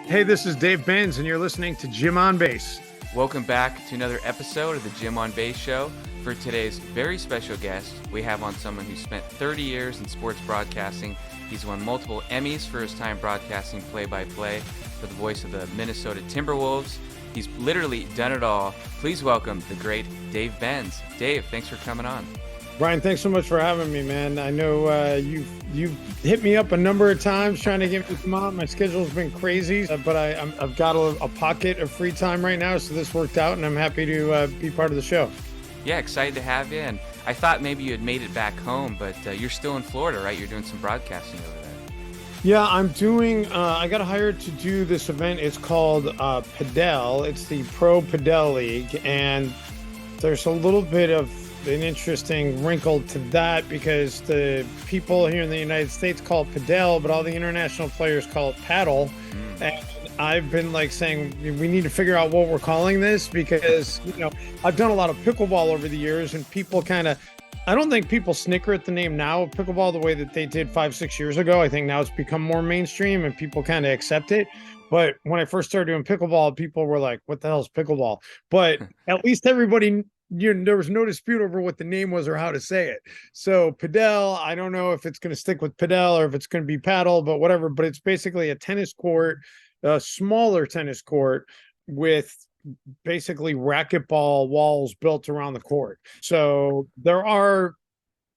Hey, this is Dave Benz, and you're listening to Jim on Base. Welcome back to another episode of the Jim on Base Show. For today's very special guest, we have on someone who spent 30 years in sports broadcasting. He's won multiple Emmys for his time broadcasting play-by-play for the voice of the Minnesota Timberwolves. He's literally done it all. Please welcome the great Dave Benz. Dave, thanks for coming on. Brian, thanks so much for having me, man. I know you've hit me up a number of times trying to get me to come on. My schedule's been crazy, but I've got a pocket of free time right now, so this worked out, and I'm happy to be part of the show. Yeah, excited to have you. And I thought maybe you had made it back home, but you're still in Florida, right? You're doing some broadcasting over there. Yeah, I'm doing. I got hired to do this event. It's called Padel. It's the Pro Padel League, and there's a little bit of an interesting wrinkle to that because the people here in the United States call it padel, but all the international players call it paddle. And I've been saying we need to figure out what we're calling this because, I've done a lot of pickleball over the years and people I don't think people snicker at the name now of pickleball the way that they did 5-6 years ago. I think now it's become more mainstream and people kind of accept it. But when I first started doing pickleball, people were like, what the hell is pickleball? But at least everybody there was no dispute over what the name was or how to say it. So padel, I don't know if it's going to stick with padel or if it's going to be paddle, but whatever. But it's basically a tennis court, a smaller tennis court with basically racquetball walls built around the court. So there are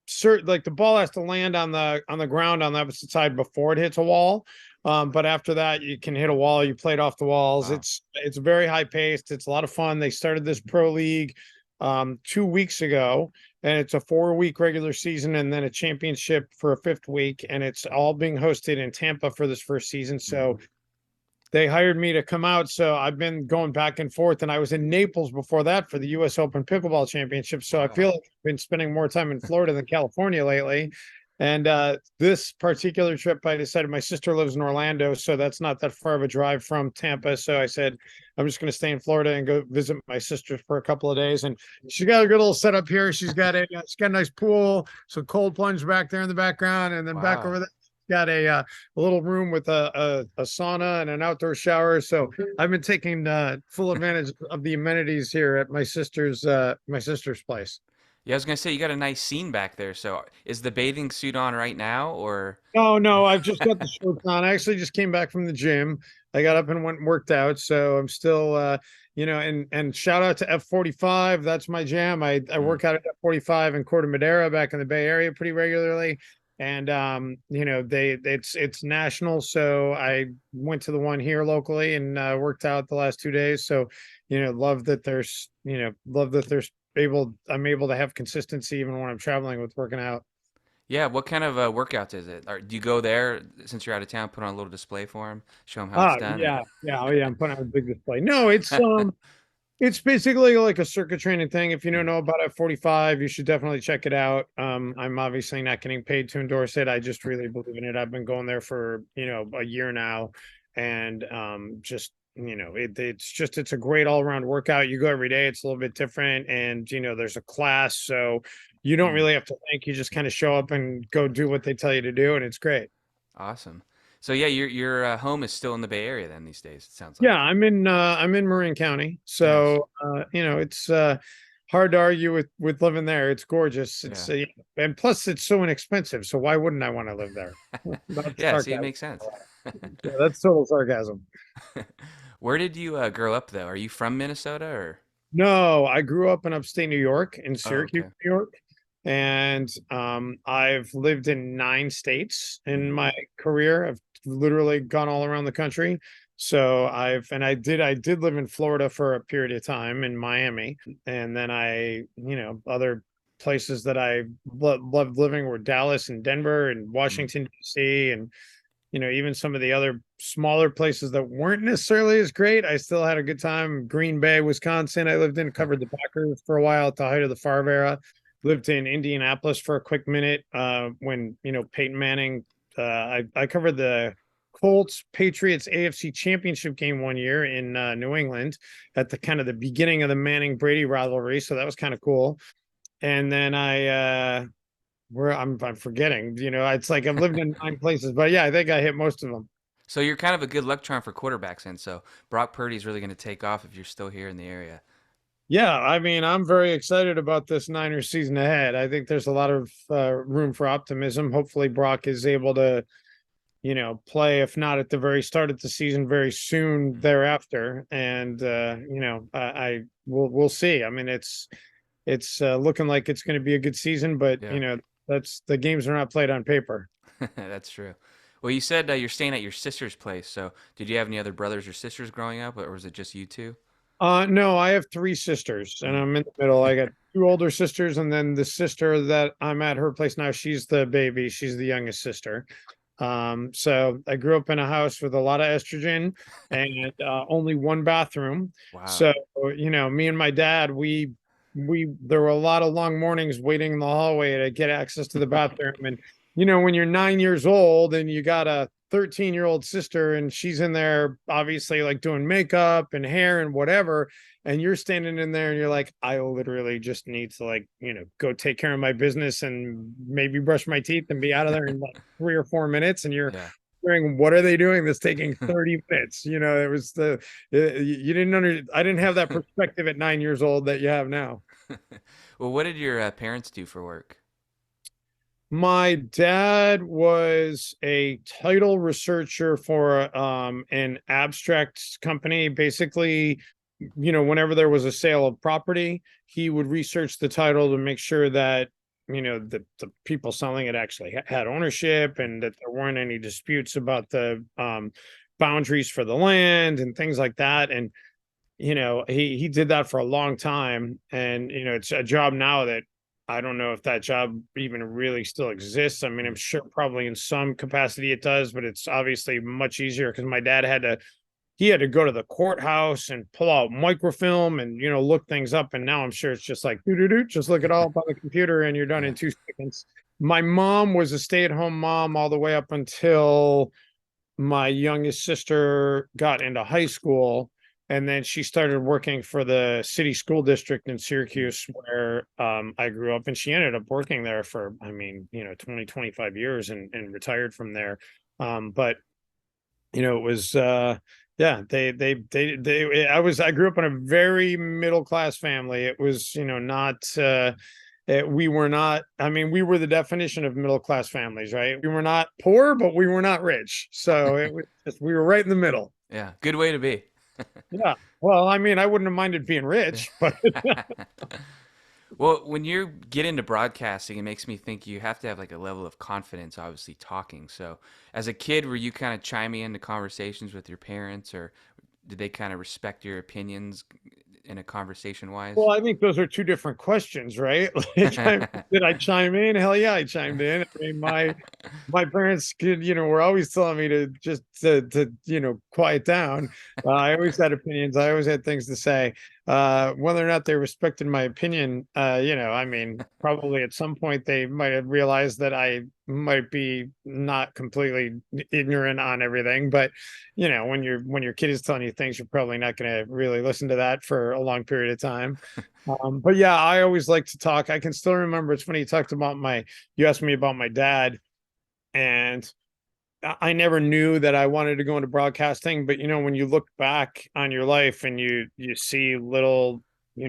certain, the ball has to land on the ground on the opposite side before it hits a wall. But after that, you can hit a wall. You play it off the walls. Wow. It's very high paced. It's a lot of fun. They started this pro league 2 weeks ago, and it's a 4-week regular season and then a championship for a 5th week, and it's all being hosted in Tampa for this first season. So they hired me to come out, so I've been going back and forth, and I was in Naples before that for the US Open Pickleball Championship. So I feel like I've been spending more time in Florida than California lately. And this particular trip, I decided my sister lives in Orlando, so that's not that far of a drive from Tampa. So I said, I'm just going to stay in Florida and go visit my sister for a couple of days. And she got a good little setup here. She's got a nice pool, some cold plunge back there in the background, and then back over there, got a little room with a sauna and an outdoor shower. So I've been taking full advantage of the amenities here at my sister's place. Yeah, I was going to say, you got a nice scene back there. So is the bathing suit on right now or? Oh, no, I've just got the shorts on. I actually just came back from the gym. I got up and went and worked out. So I'm still, and shout out to F45. That's my jam. I work out at F45 in Corte Madera back in the Bay Area pretty regularly. And, it's national. So I went to the one here locally and worked out the last 2 days. So, love that there's I'm able to have consistency even when I'm traveling with working out. Yeah, what kind of workouts is it? Or do you go there since you're out of town, put on a little display for them, show them how it's done? Yeah. Oh, yeah. I'm putting on a big display. No, it's basically like a circuit training thing. If you don't know about F45, you should definitely check it out. I'm obviously not getting paid to endorse it. I just really believe in it. I've been going there for, a year now, and it's a great all-around workout. You go every day, it's a little bit different, and there's a class, so you don't really have to think. You just kind of show up and go do what they tell you to do, and it's great. Awesome. So yeah, your home is still in the Bay Area then these days, it sounds like. Yeah, I'm in Marin County, so it's hard to argue with living there. It's gorgeous. It's and plus it's so inexpensive, so why wouldn't I want to live there? Yeah, see, it makes sense. Yeah, that's total sarcasm. Where did you grow up, though? Are you from Minnesota or? No, I grew up in upstate New York, in Syracuse, New York. And I've lived in 9 states in my career. I've literally gone all around the country. So I did live in Florida for a period of time in Miami. And then other places that I loved living were Dallas and Denver and Washington, D.C. and even some of the other smaller places that weren't necessarily as great. I still had a good time. Green Bay, Wisconsin, I lived in, covered the Packers for a while at the height of the Favre era. Lived in Indianapolis for a quick minute when, Peyton Manning, I covered the Colts Patriots AFC Championship game one year in New England at the kind of the beginning of the Manning Brady rivalry. So that was kind of cool. And then I where I'm forgetting. It's like I've lived in 9 places, but yeah, I think I hit most of them. So you're kind of a good luck charm for quarterbacks, and so Brock Purdy's really going to take off if you're still here in the area. Yeah, I mean, I'm very excited about this Niners season ahead. I think there's a lot of room for optimism. Hopefully, Brock is able to, play, if not at the very start of the season, very soon Mhm. thereafter. And I we'll see. I mean, it's looking like it's going to be a good season, but Yeah, that's the games are not played on paper. that's true. Well, you said you're staying at your sister's place. So did you have any other brothers or sisters growing up, or was it just you two? No, I have three sisters, and Mm. I'm in the middle. I got two older sisters, and then the sister that I'm at her place now, she's the baby. She's the youngest sister. So I grew up in a house with a lot of estrogen and only one bathroom. Wow. So, me and my dad, we there were a lot of long mornings waiting in the hallway to get access to the bathroom. And when you're 9 years old and you got a 13-year-old sister and she's in there obviously like doing makeup and hair and whatever, and you're standing in there and you're like, I literally just need to like, go take care of my business and maybe brush my teeth and be out of there in like 3 or 4 minutes. And you're Yeah. wondering, what are they doing that's taking 30 minutes? It was you didn't I didn't have that perspective at 9 years old that you have now. Well, what did your parents do for work? My dad was a title researcher for an abstract company. Basically, whenever there was a sale of property, he would research the title to make sure that, the people selling it actually had ownership and that there weren't any disputes about the boundaries for the land and things like that. And he did that for a long time. And it's a job now that I don't know if that job even really still exists. I mean, I'm Mm. sure probably in some capacity it does, but it's obviously much easier because my dad he had to go to the courthouse and pull out microfilm and look things up. And now I'm sure it's just like doo doo doo, just look it all up on the computer and you're done in Yeah. 2 seconds. My mom was a stay-at-home mom all the way up until my youngest sister got into high school, and then she started working for the city school district in Mm. Syracuse where I grew up, and she ended up working there for, I mean, 20, 25 years and retired from there. But it was yeah, I grew up in a very middle class family. It was, not we were not, I mean, we were the definition of middle class families, right? We were not poor, but we were not rich. So it was just, we were right in the middle. Yeah. Good way to be. Yeah. Well, I mean, I wouldn't have minded being rich, but Well, when you get into broadcasting, it makes me think you have to have like a level of confidence, obviously talking. So, as a kid, were you kind of chiming into conversations with your parents, or did they kind of respect your opinions in a conversation wise? well, I think those are two different questions, right? Like, did I chime in? Hell yeah, I chimed in. I mean, my parents were always telling me to just to quiet down. I always had opinions. I always had things to say. Whether or not they respected my opinion, I mean, probably at some point they might have realized that I might be not completely ignorant on everything. But when your kid is telling you things, you're probably not going to really listen to that for a long period of time. But yeah, I always like to talk. I can still remember. It's funny you asked me about my dad, and I never knew that I wanted to go into broadcasting. But when you look back on your life and you see little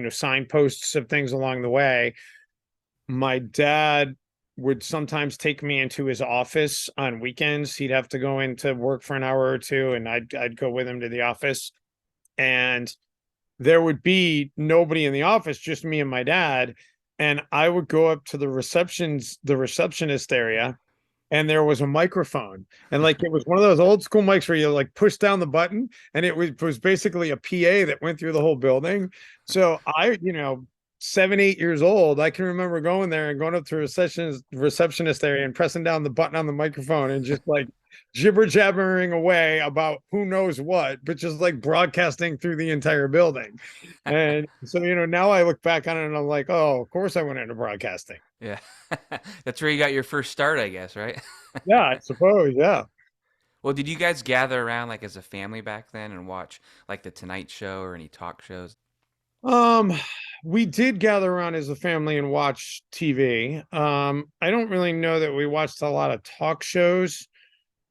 signposts of things along the way, my dad would sometimes take me into his office on weekends. He'd have to go into work for an hour or two, and I'd go with him to the office, and there would be nobody in the office, just me and my dad. And I would go up to the receptionist area, and there was a microphone. And like it was one of those old school mics where you like push down the button and it was basically a PA that went through the whole building. So 7, 8 years old, I can remember going there and going up to receptionist area and pressing down the button on the microphone and just like jibber jabbering away about who knows what, but just like broadcasting through the entire building. And so, now I look back on it and I'm like, oh, of course I went into broadcasting. Yeah. That's where you got your first start, I guess, right? Yeah, I suppose. Yeah. Well, did you guys gather around like as a family back then and watch like the Tonight Show or any talk shows? Um, we did gather around as a family and watch TV. I don't really know that we watched a lot of talk shows.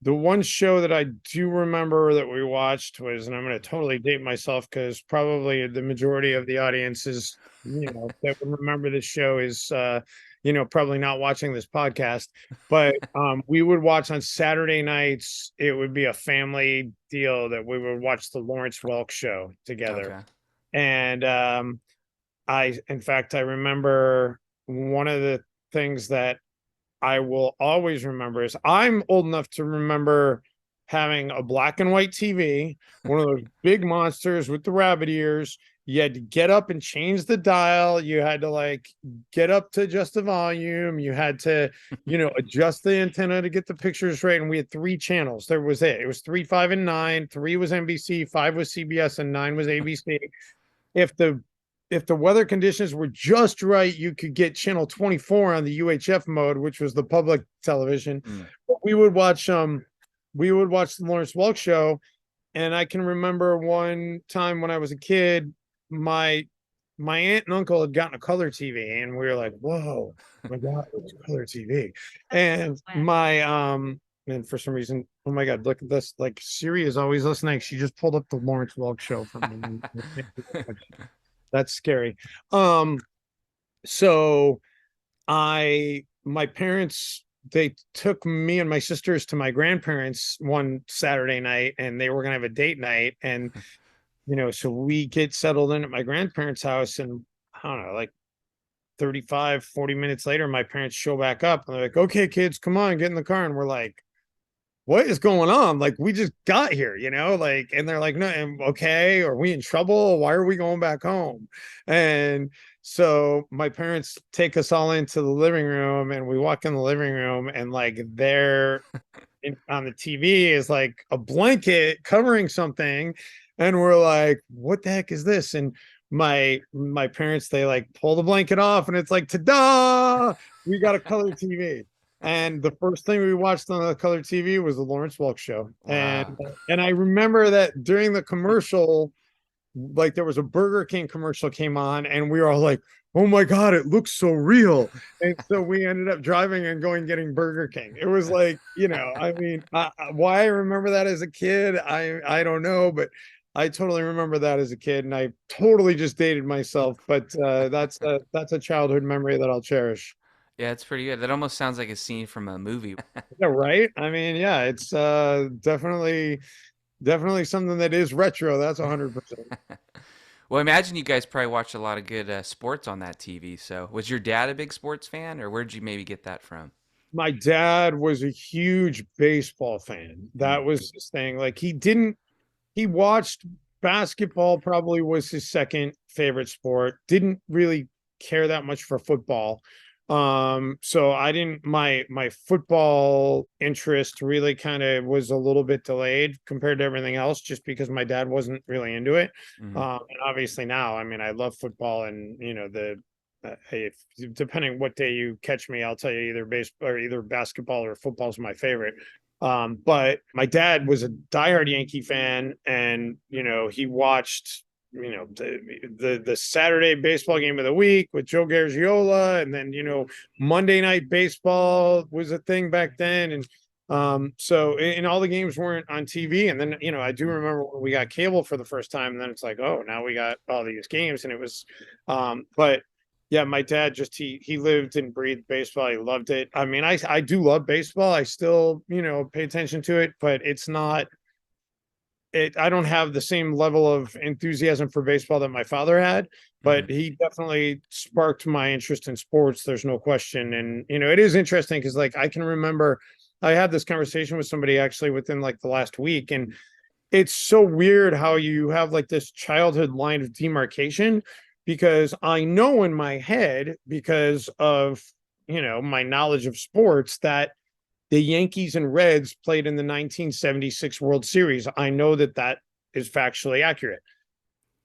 The one show that I do remember that we watched was, and I'm going to totally date myself because probably the majority of the audience is, that would remember this show is, probably not watching this podcast. But we would watch on Saturday nights. It would be a family deal that we would watch the Lawrence Welk show together. Okay. And in fact, I remember one of the things that I will always remember is I'm old enough to remember having a black and white TV, one of those big monsters with the rabbit ears. You had to get up and change the dial. You had to like get up to adjust the volume. You had to, adjust the antenna to get the pictures right. And we had three channels. There was it. It was 3, 5, and 9. 3 was NBC, 5 was CBS, and 9 was ABC. If the weather conditions were just right, you could get channel 24 on the UHF mode, which was the public television. But we would watch the Lawrence Welk show. And I can remember one time when I was a kid, my aunt and uncle had gotten a color TV, and we were like, whoa, my God, it's color TV. And and for some reason, oh my God, look at this. Like Siri is always listening. She just pulled up the Lawrence Welk show for me. That's scary. So my parents, they took me and my sisters to my grandparents one Saturday night, and they were gonna have a date night. And so we get settled in at my grandparents' house, and I don't know, like 35, 40 minutes later, my parents show back up and they're like, okay, kids, come on, get in the car. And we're like, what is going on? Like, we just got here, like, and they're like, no, okay, are we in trouble? Why are we going back home? And so my parents take us all into the living room, and we walk in the living room, and like on the TV is like a blanket covering something. And we're like, what the heck is this? And my parents, they like pull the blanket off, and it's like, ta-da! We got a color TV. And the first thing we watched on the color TV was the Lawrence Welk show. Wow. And I remember that during the commercial, like there was a Burger King commercial came on, and we were all like, oh my God, it looks so real. And so we ended up driving and going getting Burger King. It was like, I mean, why I remember that as a kid, I don't know, but I totally remember that as a kid, and I totally just dated myself. But that's a childhood memory that I'll cherish. Yeah, it's pretty good. That almost sounds like a scene from a movie. Yeah, right. I mean, yeah, it's definitely something that is retro. That's 100%. Well, I imagine you guys probably watched a lot of good sports on that TV. So, was your dad a big sports fan, or where'd you maybe get that from? My dad was a huge baseball fan. Mm, That was his thing. Like he watched basketball, probably was his second favorite sport. Didn't really care that much for football. So I didn't my football interest really kind of was a little bit delayed compared to everything else, just because my dad wasn't really into it. mm, And obviously now, I mean, I love football, and if depending what day you catch me, I'll tell you either basketball or football is my favorite. But my dad was a diehard Yankee fan, and he watched the Saturday baseball game of the week with Joe Garagiola, and then Monday night baseball was a thing back then. And so and all the games weren't on TV. And then I do remember when we got cable for the first time, and then it's like, oh, now we got all these games. And it was but yeah, my dad just he lived and breathed baseball. He loved it. I mean, I do love baseball. I still pay attention to it, but it's not it. I don't have the same level of enthusiasm for baseball that my father had, mm, but he definitely sparked my interest in sports. There's no question. And it is interesting because like I can remember I had this conversation with somebody actually within like the last week, and it's so weird how you have like this childhood line of demarcation, because I know in my head, because of my knowledge of sports, that the Yankees and Reds played in the 1976 World Series. I know that that is factually accurate.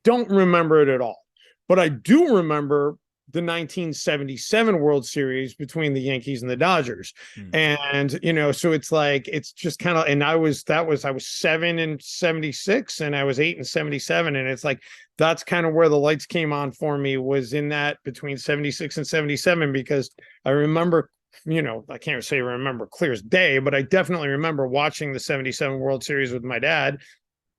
Don't remember it at all. But I do remember the 1977 World Series between the Yankees and the Dodgers. Mm. And, so it's like, it's just kind of, and I was 7 in 76 and I was 8 in 77. And it's like, that's kind of where the lights came on for me, was in that between 76 and 77, because I remember, I can't say remember clear as day, but I definitely remember watching the 77 World Series with my dad.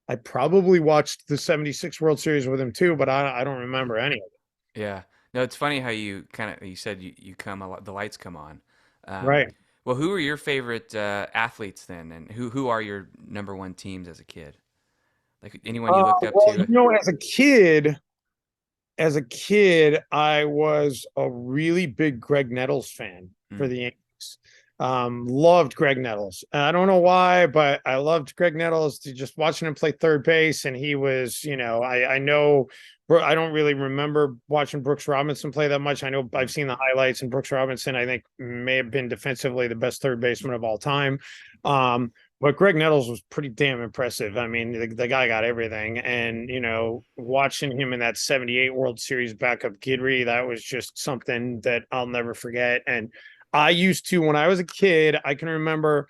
I probably watched the 76 World Series with him too, but I don't remember any of it. Yeah. No, it's funny how you said you come a lot, the lights come on. Um, Right. well, who are your favorite athletes then, and who are your number one teams as a kid? Like anyone you looked up Well, to? as a kid, I was a really big Greg Nettles fan for Mm. the Yankees. Loved Greg Nettles. I don't know why, but I loved Greg Nettles, just watching him play third base. And he was, I know, I don't really remember watching Brooks Robinson play that much. I know I've Mm. seen the highlights, and Brooks Robinson, I think, may have been defensively the best third baseman of all time. Um, but Greg Nettles was pretty damn impressive. I mean, the guy got everything. And, watching him in that 78 World Series backup Gidry, that was just something that I'll never forget. And I used to, when I was a kid, I can remember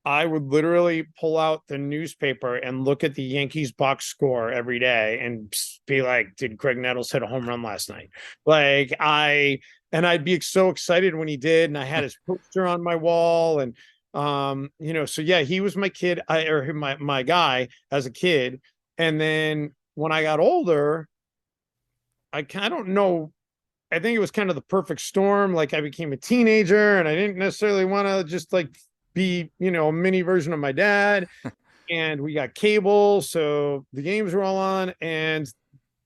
I would literally pull out the newspaper and look at the Yankees box score every day and be like, did Greg Nettles hit a home run last night? And I'd be so excited when he did. And I had his poster on my wall. And, so yeah, he was my kid, or my guy as a kid. And then when I got older, I don't know, I think it was kind of the perfect storm. Like, I became a teenager and I didn't necessarily want to just like be, a mini version of my dad. And we got cable. So the games were all on. And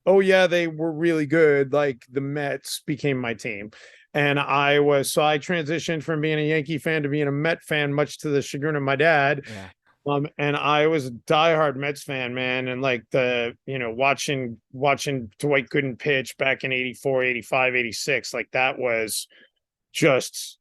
oh, yeah, they were really good. Like, the Mets became my team. And so I transitioned from being a Yankee fan to being a Met fan, much to the chagrin of my dad. Yeah. And I was a diehard Mets fan, man. And like watching Dwight Gooden pitch back in 84, 85, 86, like that was just,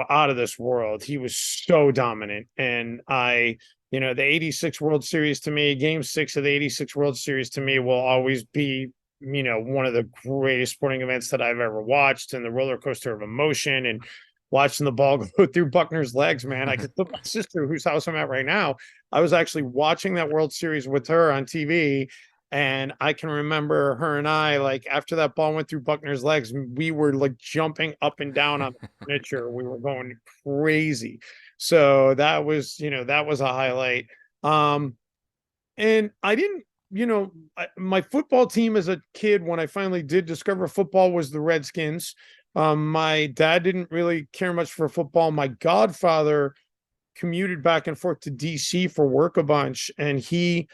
out of this world. He was so dominant. And the 86 World Series to me, game 6 of the 86 World Series to me will always be, one of the greatest sporting events that I've ever watched, and the roller coaster of emotion and watching the ball go through Buckner's legs, man. I could look my sister, whose house I'm at right now. I was actually watching that World Series with her on TV. And I can remember her and I, like, after that ball went through Buckner's legs, we were like jumping up and down on the furniture. We were going crazy. So that was a highlight. And I didn't, my football team as a kid, when I finally did discover football, was the Redskins. My dad didn't really care much for football. My godfather commuted back and forth to DC for work a bunch, and he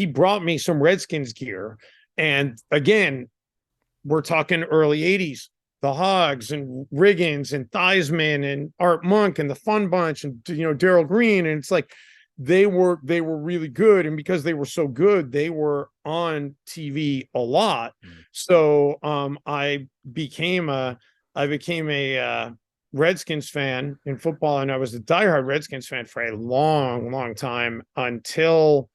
brought me some Redskins gear. And again, we're talking early 80s, the Hogs and Riggins and Theismann and Art Monk and the Fun Bunch and Daryl Green. And it's like they were really good. And because they were so good, they were on TV a lot. Mm. So I became a Redskins fan in football, and I was a diehard Redskins fan for a long, long time, until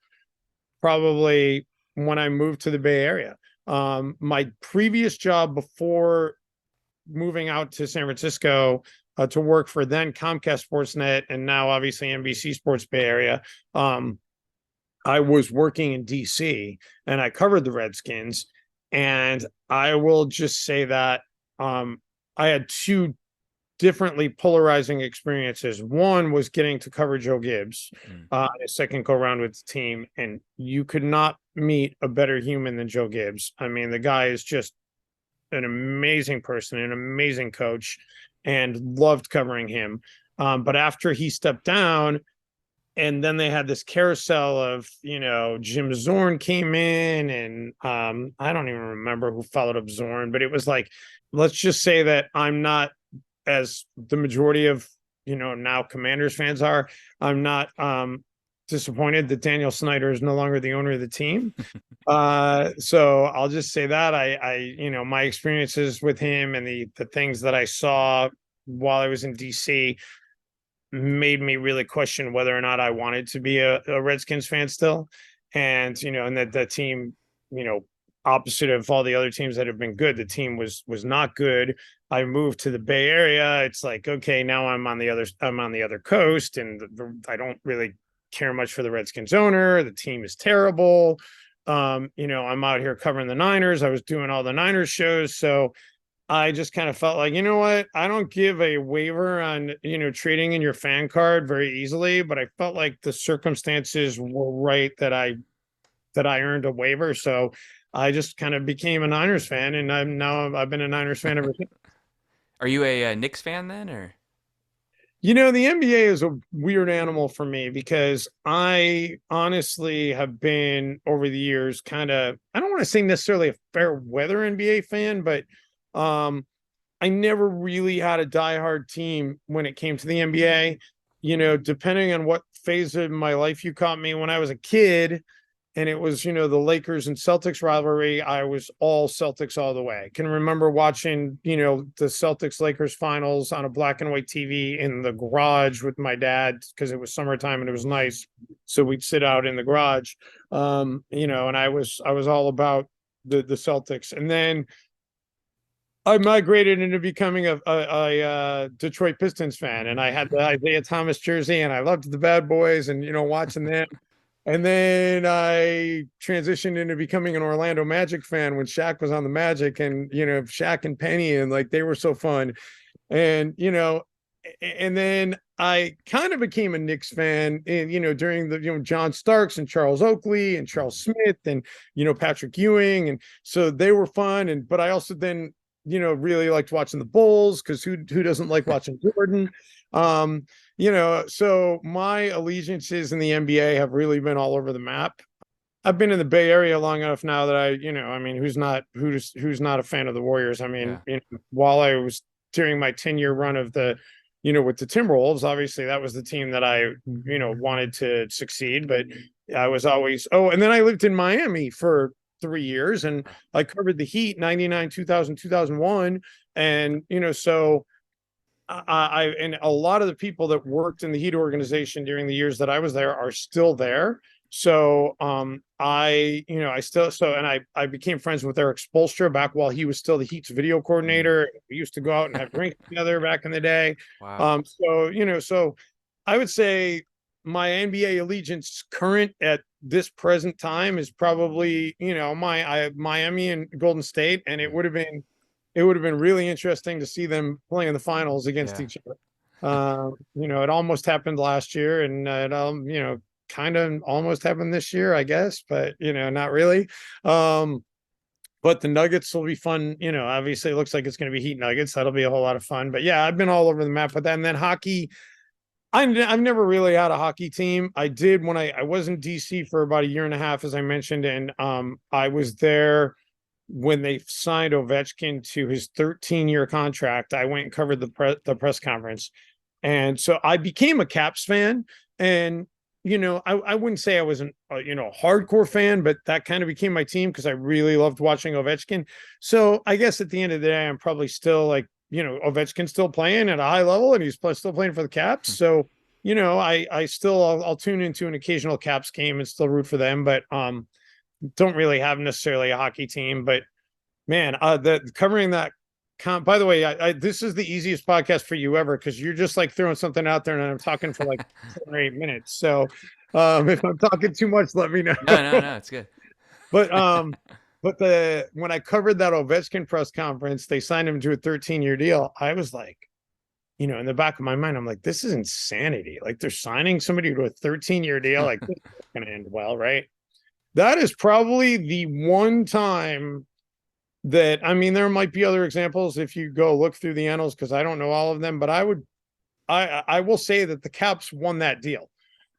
probably when I moved to the Bay Area. My previous job before moving out to San Francisco to work for then Comcast Sportsnet, and now obviously NBC Sports Bay Area, I was working in DC and I covered the Redskins. And I will just say that I had two differently polarizing experiences. One was getting to cover Joe Gibbs, Mm. a second go round with the team, and you could not meet a better human than Joe Gibbs. I mean, the guy is just an amazing person, an amazing coach, and loved covering him. But after he stepped down, and then they had this carousel of, Jim Zorn came in, and I don't even remember who followed up Zorn, but it was like, let's just say that I'm not, as the majority of now Commanders fans are, I'm not disappointed that Daniel Snyder is no longer the owner of the team. So I'll just say that my experiences with him and the things that I saw while I was in DC made me really question whether or not I wanted to be a Redskins fan still. And and that team, opposite of all the other teams that have been good. The team was not good. I moved to the Bay Area. It's like, okay, now I'm on the other coast, and I don't really care much for the Redskins owner. The team is terrible. I'm out here covering the Niners. I was doing all the Niners shows, so I just kind of felt like, you know what? I don't give a waiver on, trading in your fan card very easily, but I felt like the circumstances were right that I earned a waiver. So I just kind of became a Niners fan, and I've been a Niners fan ever since. Are you a, Knicks fan then, or? The NBA is a weird animal for me because I honestly have been over the years kind of, I don't want to say necessarily a fair weather NBA fan, but um I never really had a diehard team when it came to the NBA. Depending on what phase of my life you caught me when I was a kid, and it was, the Lakers and Celtics rivalry, I was all Celtics all the way. I can remember watching, the Celtics Lakers finals on a black and white TV in the garage with my dad because it was summertime and it was nice. So we'd sit out in the garage. And I was all about the Celtics. And then I migrated into becoming a Detroit Pistons fan, and I had the Isaiah Thomas jersey, and I loved the Bad Boys, and watching them. And then I transitioned into becoming an Orlando Magic fan when Shaq was on the Magic, and Shaq and Penny, and like they were so fun. And and then I kind of became a Knicks fan, and during the John Starks and Charles Oakley and Charles Smith and Patrick Ewing, and so they were fun. And but I also then really liked watching the Bulls because who doesn't like watching Jordan? So my allegiances in the NBA have really been all over the map. I've been in the Bay Area long enough now that I mean, who's not a fan of the Warriors? I mean, Yeah. while I was during my 10-year run of with the Timberwolves, obviously that was the team that I, wanted to succeed, but I was always, and then I lived in Miami for 3 years, and I covered the Heat 99, 2000, 2001. And, so and a lot of the people that worked in the Heat organization during the years that I was there are still there. So I still and I became friends with Eric Spoelstra back while he was still the Heat's video coordinator. We used to go out and have drinks together back in the day. Wow. So I would say my NBA allegiance current at this present time is probably Miami and Golden State, and it would have been really interesting to see them play in the finals against Yeah. each other. It almost happened last year, and kind of almost happened this year, I guess, but not really. But the Nuggets will be fun. Obviously, it looks like it's going to be Heat Nuggets. That'll be a whole lot of fun. But yeah, I've been all over the map with that. And then hockey, I've never really had a hockey team. I did when I was in DC for about a year and a half, as I mentioned, and I was there when they signed Ovechkin to his 13-year contract. I went and covered the press conference, and so I became a Caps fan. And I wouldn't say I was a hardcore fan, but that kind of became my team because I really loved watching Ovechkin. So I guess at the end of the day, I'm probably still like, Ovechkin's still playing at a high level, and he's still playing for the Caps. So, I'll tune into an occasional Caps game and still root for them, but don't really have necessarily a hockey team. But man, the covering that. By the way, this is the easiest podcast for you ever because you're just like throwing something out there, and I'm talking for like 7 or 8 minutes. So, if I'm talking too much, let me know. No, no, no, it's good. But when I covered that Ovechkin press conference, they signed him to a 13-year deal. I was like, in the back of my mind, I'm like, this is insanity. Like they're signing somebody to a 13-year deal. Like this is going to end well, right? That is probably the one time that, I mean, there might be other examples if you go look through the annals because I don't know all of them, but I will say that the Caps won that deal.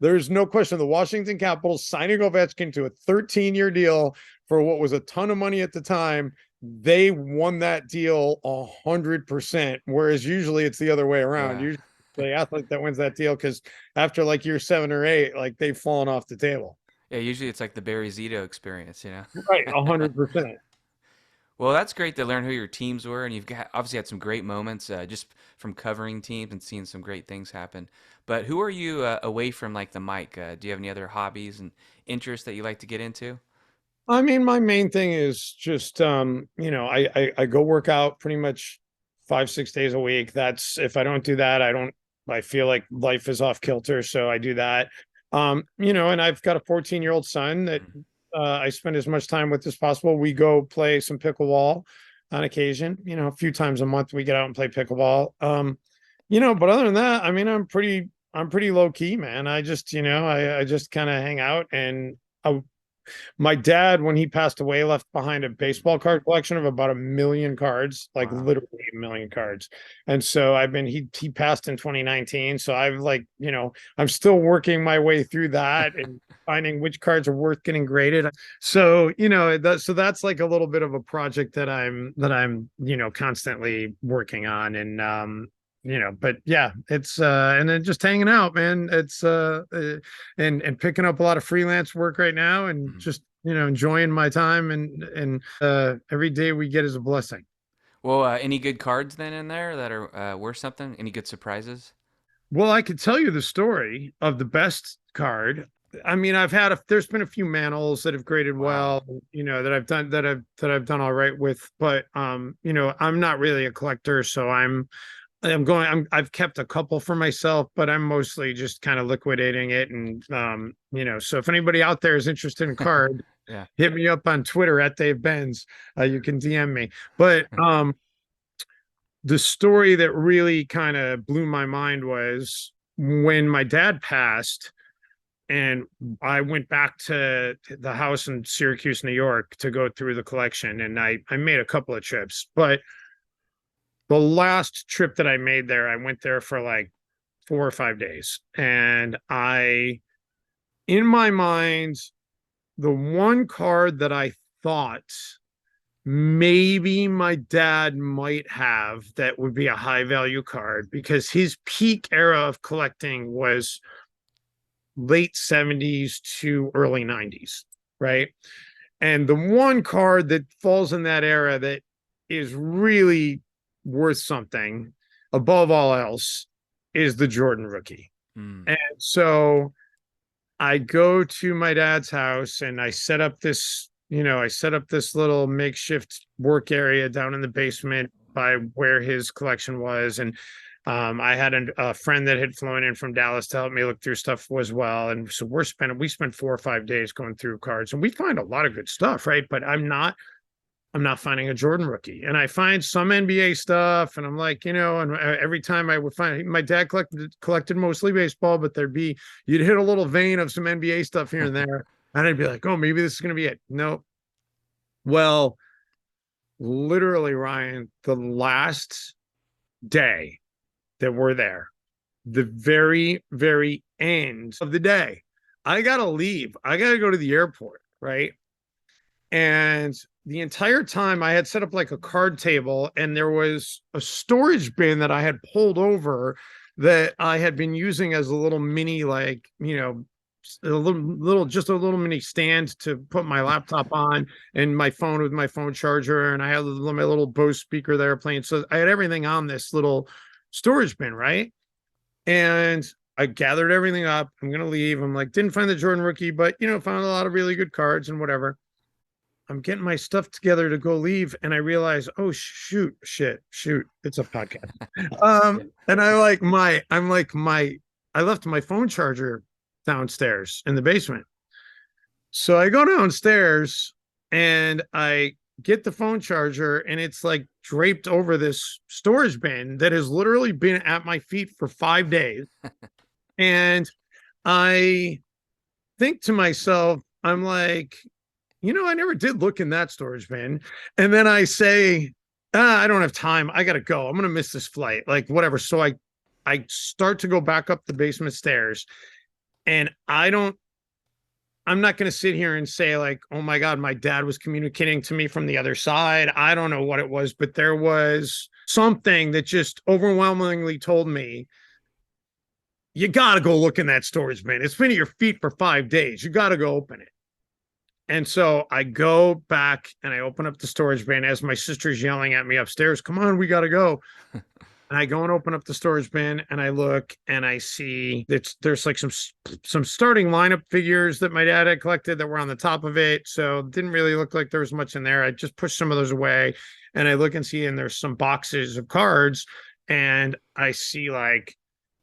There's no question. The Washington Capitals signing Ovechkin to a 13-year deal for what was a ton of money at the time. They won that deal 100%, whereas usually it's the other way around. Yeah. Usually the athlete that wins that deal because after like year 7 or 8, like they've fallen off the table. Yeah, usually it's like the Barry Zito experience, Right, 100%. Well, that's great to learn who your teams were, and you've obviously had some great moments just from covering teams and seeing some great things happen. But who are you away from like the mic? Do you have any other hobbies and interests that you like to get into? I mean, my main thing is just I go work out pretty much 5, 6 days a week. That's if I don't do that, I feel like life is off kilter. So I do that. And I've got a 14-year-old son that Mhm. I spend as much time with as possible. We go play some pickleball on occasion, a few times a month we get out and play pickleball. But other than that, I mean, I'm pretty low key, man. I just kind of hang out and I, my dad, when he passed away, left behind a baseball card collection of about 1 million cards, like Wow. literally 1 million cards. And so he passed in 2019. So I'm still working my way through that and finding which cards are worth getting graded. So, that's like a little bit of a project that I'm constantly working on. But yeah, it's and then just hanging out, man. It's and picking up a lot of freelance work right now and Mhm. just enjoying my time and every day we get is a blessing. Well, any good cards then in there that are worth something? Any good surprises? Well, I could tell you the story of the best card. I mean, there's been a few manals that have graded Wow. well, that I've done all right with, but I'm not really a collector, so I've kept a couple for myself, but I'm mostly just kind of liquidating it. So if anybody out there is interested in card, Yeah. hit me up on Twitter at Dave Benz. You can DM me. But the story that really kind of blew my mind was when my dad passed, and I went back to the house in Syracuse, New York, to go through the collection, and I made a couple of trips, but the last trip that I made there, I went there for like 4 or 5 days. And in my mind, the one card that I thought maybe my dad might have that would be a high value card, because his peak era of collecting was late 70s to early 90s, right? And the one card that falls in that era that is really worth something above all else is the Jordan rookie. Mm. And so I go to my dad's house and I set up this little makeshift work area down in the basement by where his collection was. And I had a friend that had flown in from Dallas to help me look through stuff as well. And so we spent 4 or 5 days going through cards, and we find a lot of good stuff, right? But I'm not finding a Jordan rookie, and I find some NBA stuff, and I'm like, and every time I would find, my dad collected mostly baseball, but you'd hit a little vein of some NBA stuff here and there, and I'd be like, oh, maybe this is gonna be it. No, well, literally, Ryan, the last day that we're there, the very, very end of the day, I gotta leave. I gotta go to the airport, right? And the entire time I had set up like a card table, and there was a storage bin that I had pulled over that I had been using as a little mini, like, just a little mini stand to put my laptop on, and my phone with my phone charger. And I had my little Bose speaker there playing. So I had everything on this little storage bin, right? And I gathered everything up. I'm going to leave. I'm like, didn't find the Jordan rookie, but, found a lot of really good cards and whatever. I'm getting my stuff together to go leave, and I realize, oh shoot, it's a podcast. Yeah. And I left my phone charger downstairs in the basement. So I go downstairs and I get the phone charger, and it's like draped over this storage bin that has literally been at my feet for 5 days. And I think to myself, I'm like, I never did look in that storage bin. And then I say, I don't have time. I gotta go. I'm gonna miss this flight. Like, whatever. So I start to go back up the basement stairs, and I'm not gonna sit here and say, like, oh my God, my dad was communicating to me from the other side. I don't know what it was, but there was something that just overwhelmingly told me, you gotta go look in that storage bin. It's been at your feet for 5 days. You gotta go open it. And so I go back and I open up the storage bin as my sister's yelling at me upstairs, come on, we got to go. And I go and open up the storage bin and I look and I see that there's like some starting lineup figures that my dad had collected that were on the top of it. So it didn't really look like there was much in there. I just pushed some of those away and I look and see and there's some boxes of cards and I see like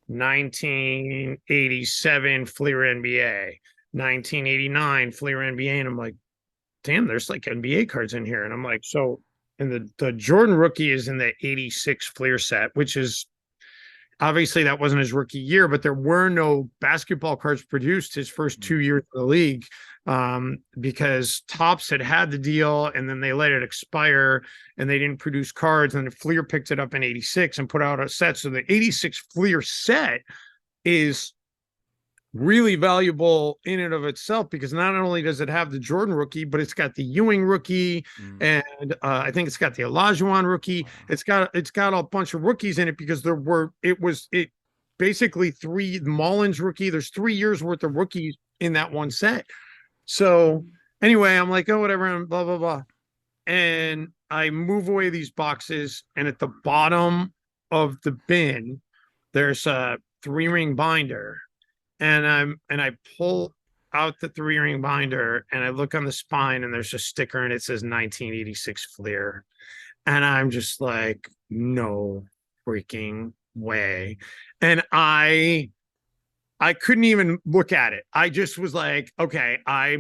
1987 Fleer NBA, 1989 Fleer NBA, and I'm like, damn, there's like NBA cards in here. And I'm like, so, and the Jordan rookie is in the 86 Fleer set, which is obviously that wasn't his rookie year, but there were no basketball cards produced his first 2 years in the league because Topps had the deal and then they let it expire and they didn't produce cards. And Fleer picked it up in 86 and put out a set. So the 86 Fleer set is really valuable in and of itself because not only does it have the Jordan rookie, but it's got the Ewing rookie, and I think it's got the Olajuwon rookie. Wow. It's got a bunch of rookies in it because it basically three Mullins rookie. There's 3 years worth of rookies in that one set. So anyway, I'm like, oh, whatever, and blah blah blah, and I move away these boxes, and at the bottom of the bin, there's a 3-ring binder and I pull out the 3-ring binder and I look on the spine and there's a sticker and it says 1986 Fleer. And I'm just like, no freaking way. And I couldn't even look at it. I just was like, okay, I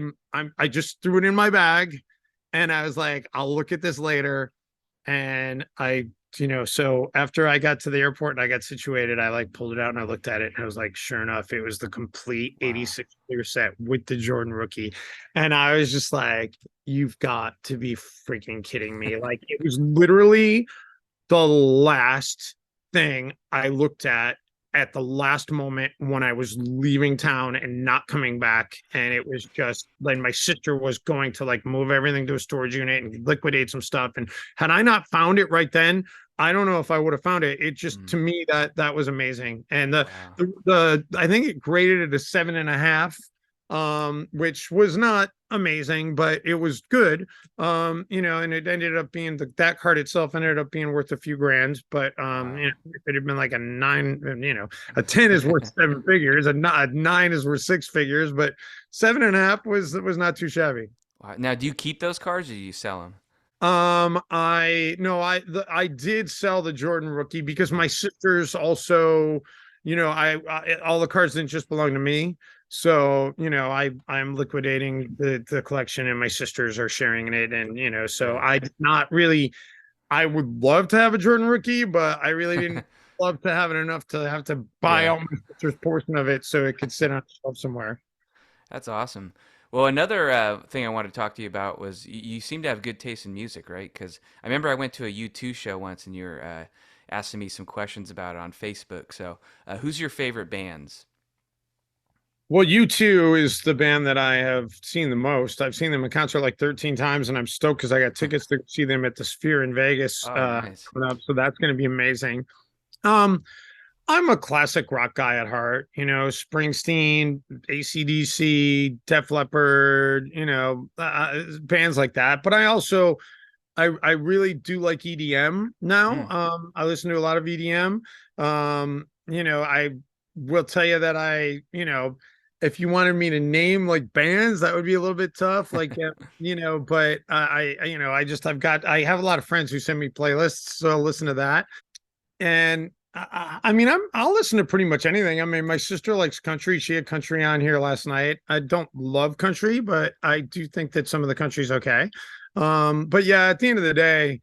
just threw it in my bag and I was like, I'll look at this later. And so after I got to the airport and I got situated, I like pulled it out and I looked at it and I was like, sure enough, it was the complete 86 Fleer set with the Jordan rookie. And I was just like, you've got to be freaking kidding me. Like it was literally the last thing I looked at the last moment when I was leaving town and not coming back. And it was just like my sister was going to like move everything to a storage unit and liquidate some stuff. And had I not found it right then, I don't know if I would have found it. It just to me that was amazing. And the I think it graded it a 7.5, which was not amazing, but it was good. And it ended up being that card itself ended up being worth a few grand. But if it had been like a 9, a 10 is worth 7 figures, a 9 is worth 6 figures, but 7.5 was not too shabby. Wow. Now, do you keep those cards or do you sell them? I did sell the Jordan rookie because my sisters also, I all the cards didn't just belong to me. So, I'm liquidating the collection and my sisters are sharing in it. And, so I did not really, I would love to have a Jordan rookie, but I really didn't love to have it enough to have to buy out my sister's portion of it so it could sit on a shelf somewhere. That's awesome. Well, another thing I wanted to talk to you about was you seem to have good taste in music, right? Because I remember I went to a U2 show once and you were asking me some questions about it on Facebook. So, who's your favorite bands? Well, U2 is the band that I have seen the most. I've seen them in concert like 13 times, and I'm stoked because I got tickets to see them at the Sphere in Vegas Oh, nice. coming up. So that's going to be amazing. Um, I'm a classic rock guy at heart, Springsteen, AC/DC, Def Leppard, bands like that. But I really do like EDM now. I listen to a lot of EDM. I will tell you that if you wanted me to name like bands, that would be a little bit tough. Like, but I have a lot of friends who send me playlists, so I'll listen to that. And I'll listen to pretty much anything. I mean, my sister likes country. She had country on here last night. I don't love country, but I do think that some of the country's okay. But yeah, at the end of the day,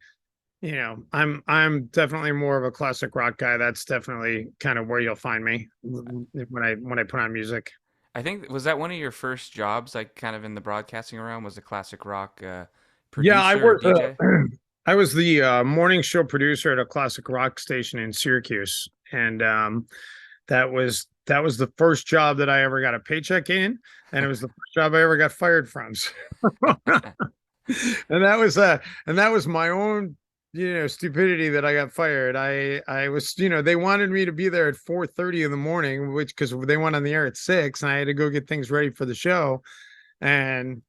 I'm definitely more of a classic rock guy. That's definitely kind of where you'll find me when I put on music. I think was that one of your first jobs, like kind of in the broadcasting realm, was a classic rock Yeah, producer or DJ? I was the morning show producer at a classic rock station in Syracuse, and that was the first job that I ever got a paycheck in, and it was the first job I ever got fired from. So, and that was my own stupidity that I got fired. I was they wanted me to be there at 4:30 in the morning, which because they went on the air at 6, and I had to go get things ready for the show, and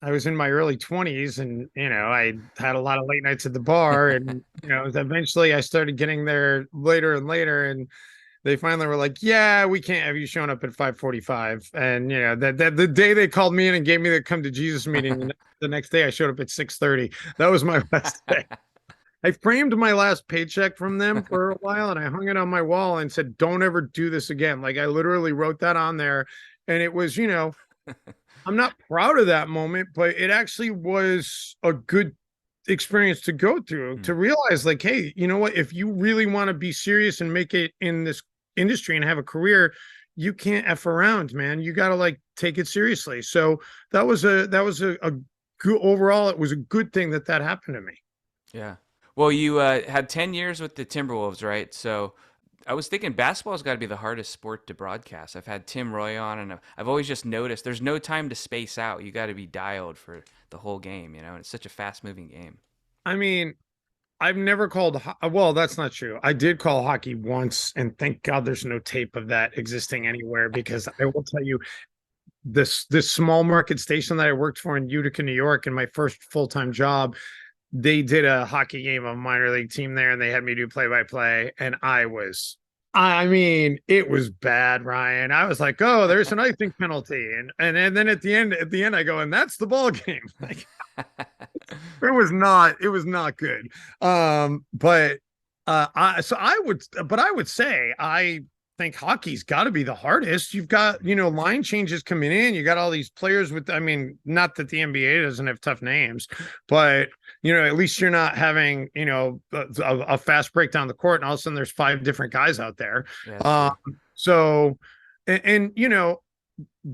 I was in my early 20s, and I had a lot of late nights at the bar, and eventually I started getting there later and later, and they finally were like, "Yeah, we can't have you showing up at 5:45." And that the day they called me in and gave me the come to Jesus meeting, the next day I showed up at 6:30. That was my last day. I framed my last paycheck from them for a while, and I hung it on my wall and said, "Don't ever do this again." Like I literally wrote that on there, and it was, I'm not proud of that moment, but it actually was a good experience to go through to realize, like, hey, you know what? If you really want to be serious and make it in this industry and have a career, you can't F around, man. You got to like take it seriously. So that was a good overall. It was a good thing that happened to me. Yeah. Well, you had 10 years with the Timberwolves, right? So I was thinking basketball's got to be the hardest sport to broadcast. I've had Tim Roy on, and I've always just noticed there's no time to space out. You got to be dialed for the whole game, and it's such a fast-moving game. I mean, I've never called. Well, that's not true. I did call hockey once, and thank God there's no tape of that existing anywhere. Because I will tell you, this small market station that I worked for in Utica, New York, in my first full time job, they did a hockey game of a minor league team there, and they had me do play by play, and I mean, it was bad, Ryan. I was like, "Oh, there's an icing penalty," and then at the end, I go, "And that's the ball game." Like, it was not good. But I would say I think hockey's got to be the hardest. You've got, line changes coming in. You got all these players with, I mean, not that the NBA doesn't have tough names, but at least you're not having, a fast break down the court and all of a sudden there's five different guys out there. Yeah, So, and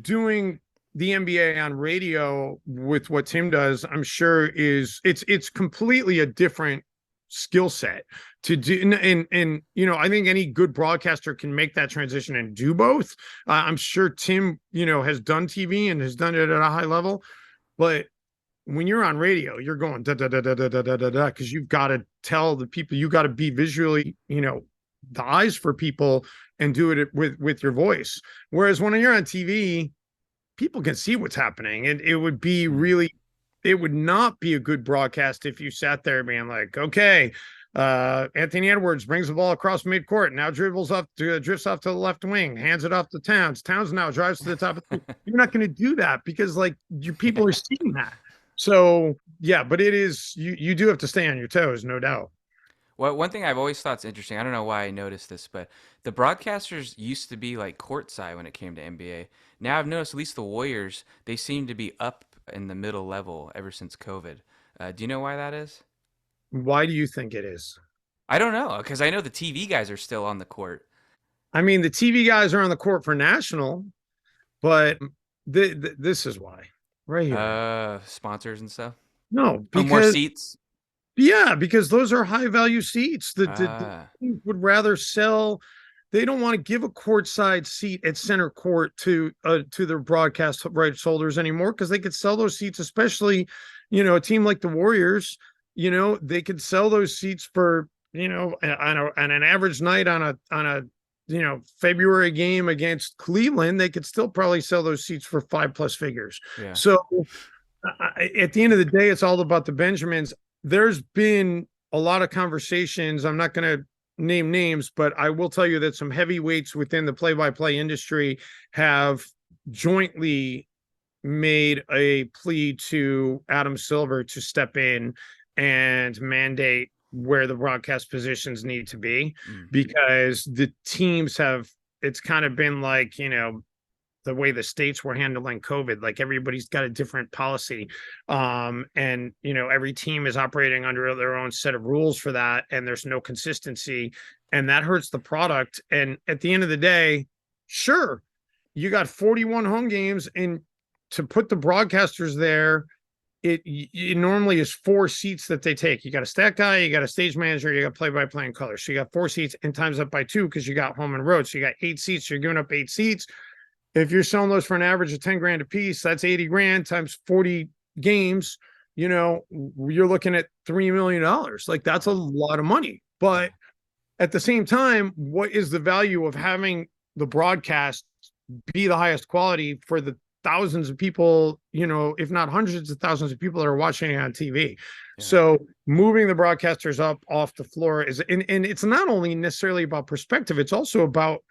doing the NBA on radio with what Tim does, I'm sure it's completely a different skill set to do. And I think any good broadcaster can make that transition and do both. I'm sure Tim, has done TV and has done it at a high level, but when you're on radio, you're going da da da da da da da da because you've got to tell the people, you got to be visually, the eyes for people and do it with your voice. Whereas when you're on TV, people can see what's happening, and it would not be a good broadcast if you sat there being like, okay, Anthony Edwards brings the ball across midcourt, now drifts off to the left wing, hands it off to Towns now drives to the top. You're not going to do that because like your people are seeing that. So yeah, but it is, you do have to stay on your toes, no doubt. Well, one thing I've always thought's interesting, I don't know why I noticed this, but the broadcasters used to be like courtside when it came to NBA. Now I've noticed at least the Warriors, they seem to be up in the middle level ever since COVID. Do you know why that is? Why do you think it is? I don't know, because I know the TV guys are still on the court. I mean, the TV guys are on the court for national, but this is why right here. Sponsors and stuff. No, More because seats. yeah, because those are high value seats. The Ah, teams would rather sell. They don't want to give a courtside seat at center court to their broadcast rights holders anymore because they could sell those seats, especially a team like the Warriors. They could sell those seats for on an average night on a February game against Cleveland, they could still probably sell those seats for 5+ figures. yeah. So at the end of the day, it's all about the Benjamins. There's been a lot of conversations. I'm not going to name names, but I will tell you that some heavyweights within the play-by-play industry have jointly made a plea to Adam Silver to step in and mandate where the broadcast positions need to be, Mm. because the teams it's kind of been like, the way the states were handling COVID, like everybody's got a different policy. And every team is operating under their own set of rules for that. And there's no consistency, and that hurts the product. And at the end of the day, sure, you got 41 home games, and to put the broadcasters there, it normally is 4 seats that they take. You got a stat guy, you got a stage manager, you got play-by-play and color. So you got 4 seats, and times up by 2 because you got home and road. So you got 8 seats. You're giving up 8 seats. If you're selling those for an average of 10 grand a piece, that's 80 grand times 40 games. You're looking at $3 million. Like, that's a lot of money. But at the same time, what is the value of having the broadcast be the highest quality for the thousands of people, if not hundreds of thousands of people that are watching it on TV. Yeah. So moving the broadcasters up off the floor is, and it's not only necessarily about perspective, it's also about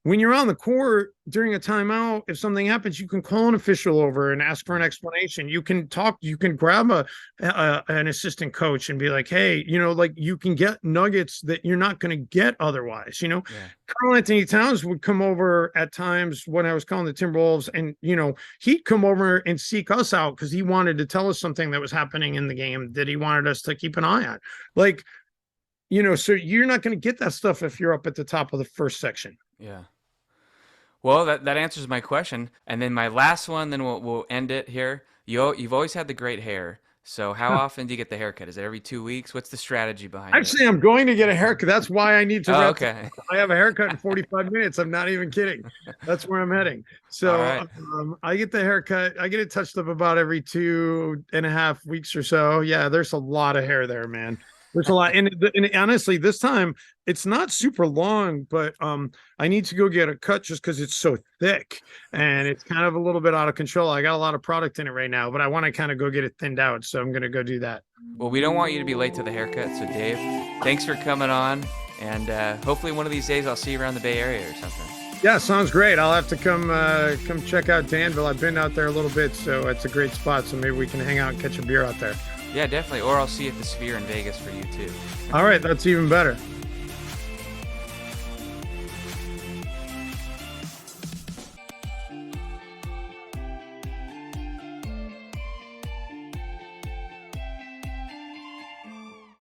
when you're on the court during a timeout, if something happens, you can call an official over and ask for an explanation. You can talk, you can grab an assistant coach and be like, hey, like you can get nuggets that you're not going to get otherwise. Karl Anthony Towns would come over at times when I was calling the Timberwolves, and he'd come over and seek us out because he wanted to tell us something that was happening in the game that he wanted us to keep an eye on. Like, so you're not going to get that stuff if you're up at the top of the first section. Yeah. Well, that answers my question. And then my last one, then we'll end it here. You've always had the great hair. So how often do you get the haircut? Is it every 2 weeks? What's the strategy behind it? Actually, I'm going to get a haircut. That's why I need to. Okay. I have a haircut in 45 minutes. I'm not even kidding. That's where I'm heading. So right. I get the haircut. I get it touched up about every 2.5 weeks or so. Yeah, there's a lot of hair there, man. There's a lot. And honestly, this time it's not super long, but I need to go get a cut just because it's so thick and it's kind of a little bit out of control. I got a lot of product in it right now, but I want to kind of go get it thinned out. So I'm going to go do that. Well, we don't want you to be late to the haircut. So Dave, thanks for coming on. And hopefully one of these days I'll see you around the Bay Area or something. Yeah, sounds great. I'll have to come check out Danville. I've been out there a little bit, so it's a great spot. So maybe we can hang out and catch a beer out there. Yeah, definitely. Or I'll see you at the Sphere in Vegas for you too. All right, that's even better.